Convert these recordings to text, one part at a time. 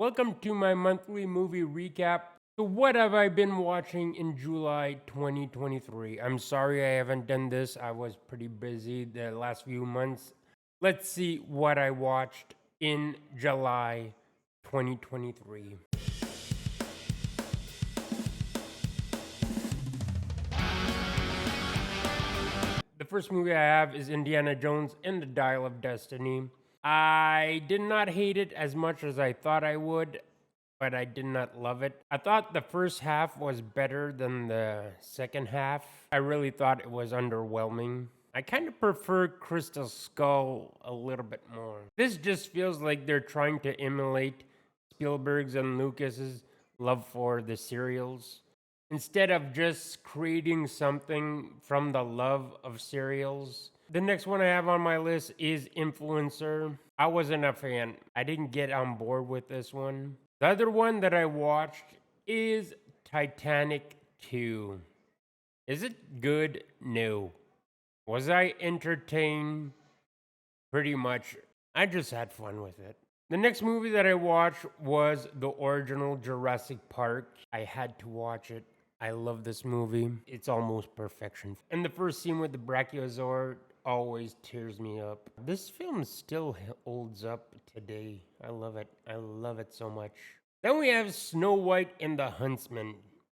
Welcome to my monthly movie recap. So, what have I been watching in July 2023? I'm sorry I haven't done this. I was pretty busy the last few months. Let's see what I watched in July 2023. The first movie I have is Indiana Jones and the Dial of Destiny. I did not hate it as much as I thought I would, but I did not love it. I thought the first half was better than the second half. I really thought it was underwhelming. I kind of prefer Crystal Skull a little bit more. This just feels like they're trying to emulate Spielberg's and Lucas's love for the serials instead of just creating something from the love of serials. The next one I have on my list is Influencer. I wasn't a fan. I didn't get on board with this one. The other one that I watched is Titanic 2. Is it good? No. Was I entertained? Pretty much. I just had fun with it. The next movie that I watched was the original Jurassic Park. I had to watch it. I love this movie. It's almost perfection. And the first scene with the Brachiosaur always tears me up. This film still holds up today. I love it. I love it so much. Then we have Snow White and the Huntsman.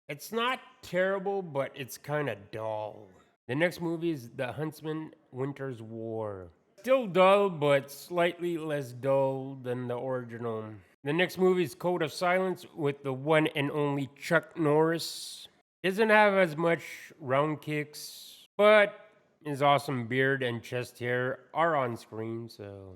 It's not terrible, but it's kind of dull. The next movie is The Huntsman Winter's War. Still dull, but slightly less dull than the original. The next movie is Code of Silence with the one and only Chuck Norris. Doesn't have as much round kicks, but his awesome beard and chest hair are on screen, so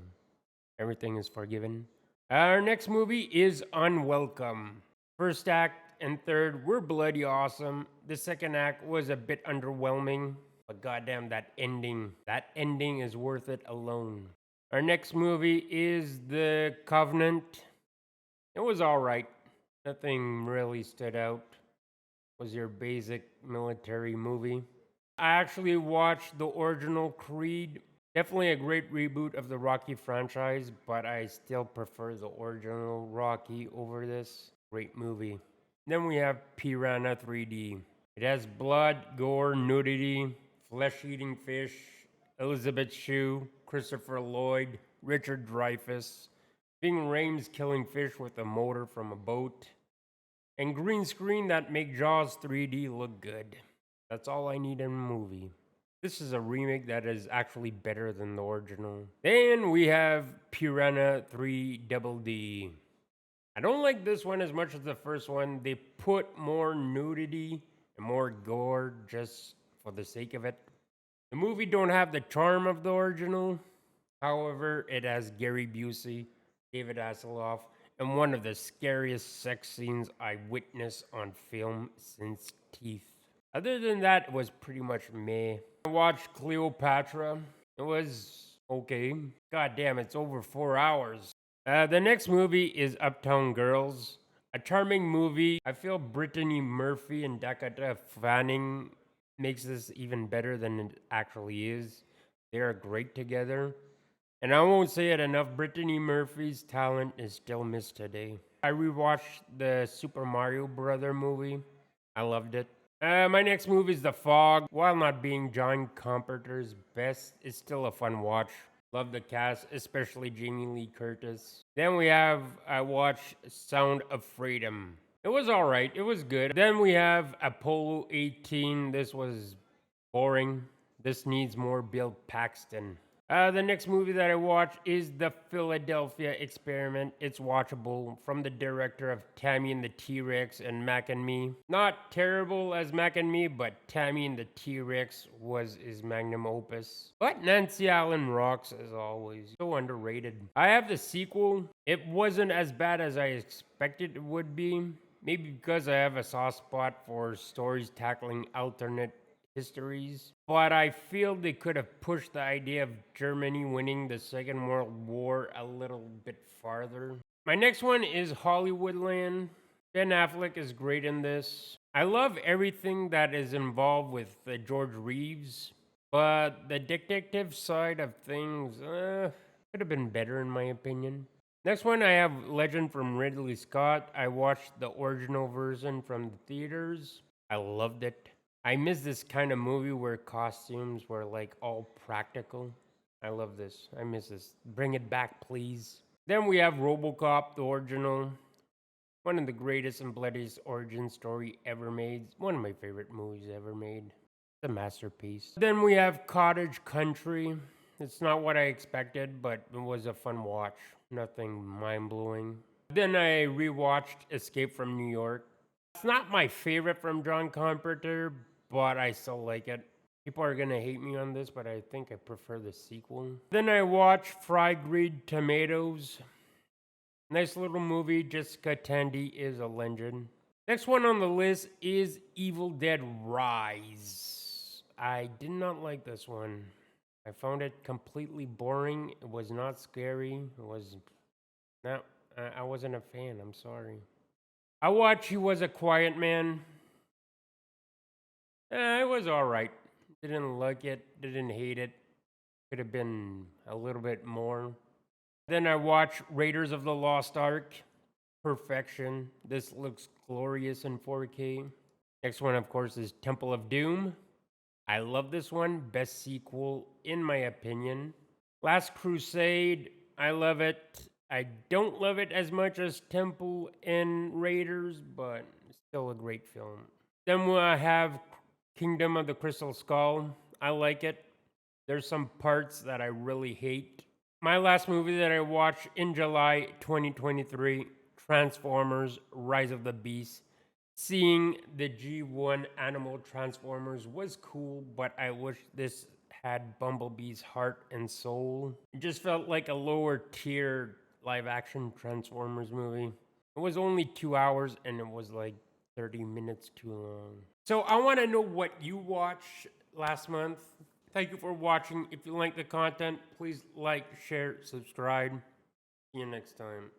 everything is forgiven. Our next movie is Unwelcome. First act and third were bloody awesome. The second act was a bit underwhelming, but goddamn that ending. That ending is worth it alone. Our next movie is The Covenant. It was alright. Nothing really stood out. It was your basic military movie. I actually watched the original Creed. Definitely a great reboot of the Rocky franchise, but I still prefer the original Rocky over this. Great movie. Then we have Piranha 3D. It has blood, gore, nudity, flesh eating fish, Elizabeth Shue, Christopher Lloyd, Richard Dreyfuss, Ving Rhames killing fish with a motor from a boat, and green screen that make Jaws 3D look good. That's all I need in a movie. This is a remake that is actually better than the original. Then we have Piranha 3 Double D. I don't like this one as much as the first one. They put more nudity and more gore just for the sake of it. The movie don't have the charm of the original. However, it has Gary Busey, David Hasselhoff, and one of the scariest sex scenes I witnessed on film since Teeth. Other than that, it was pretty much meh. I watched Cleopatra. It was okay. God damn, it's over 4 hours. The next movie is Uptown Girls. A charming movie. I feel Brittany Murphy and Dakota Fanning makes this even better than it actually is. They are great together. And I won't say it enough, Brittany Murphy's talent is still missed today. I rewatched the Super Mario Brother movie. I loved it. My next movie is The Fog. While not being John Carpenter's best, it's still a fun watch. Love the cast, especially Jamie Lee Curtis. Then I watched Sound of Freedom. It was alright, it was good. Then we have Apollo 18. This was boring. This needs more Bill Paxton. The next movie that I watched is The Philadelphia Experiment. It's watchable from the director of Tammy and the T-Rex and Mac and Me. Not terrible as Mac and Me, but Tammy and the T-Rex was his magnum opus. But Nancy Allen rocks as always. So underrated. I have the sequel. It wasn't as bad as I expected it would be. Maybe because I have a soft spot for stories tackling alternate histories, but I feel they could have pushed the idea of Germany winning the Second World War a little bit farther. My next one is Hollywoodland. Ben Affleck is great in this. I love everything that is involved with George Reeves, but the detective side of things could have been better in my opinion. Next one, I have Legend from Ridley Scott. I watched the original version from the theaters. I loved it. I miss this kind of movie where costumes were like all practical. I love this. I miss this. Bring it back, please. Then we have Robocop, the original. One of the greatest and bloodiest origin story ever made. One of my favorite movies ever made. It's a masterpiece. Then we have Cottage Country. It's not what I expected, but it was a fun watch. Nothing mind blowing. Then I rewatched Escape from New York. It's not my favorite from John Carpenter, but I still like it. People are gonna hate me on this, but I think I prefer the sequel. Then I watched Fried Green Tomatoes. Nice little movie. Jessica Tandy is a legend. Next one on the list is Evil Dead Rise. I did not like this one. I found it completely boring. It was not scary. It was not. I wasn't a fan. I'm sorry. I watched He Was a Quiet Man. It was all right. Didn't like it. Didn't hate it. Could have been a little bit more. Then I watched Raiders of the Lost Ark. Perfection. This looks glorious in 4K. Next one, of course, is Temple of Doom. I love this one. Best sequel, in my opinion. Last Crusade. I love it. I don't love it as much as Temple and Raiders, but still a great film. Then we'll have Kingdom of the Crystal Skull. I like it. There's some parts that I really hate. My last movie that I watched in July 2023, Transformers Rise of the Beast. Seeing the G1 Animal Transformers was cool, but I wish this had Bumblebee's heart and soul. It just felt like a lower tier live action Transformers movie. It was only 2 hours and it was like 30 minutes too long. So I want to know what you watched last month. Thank you for watching. If you like the content, please like, share, subscribe. See you next time.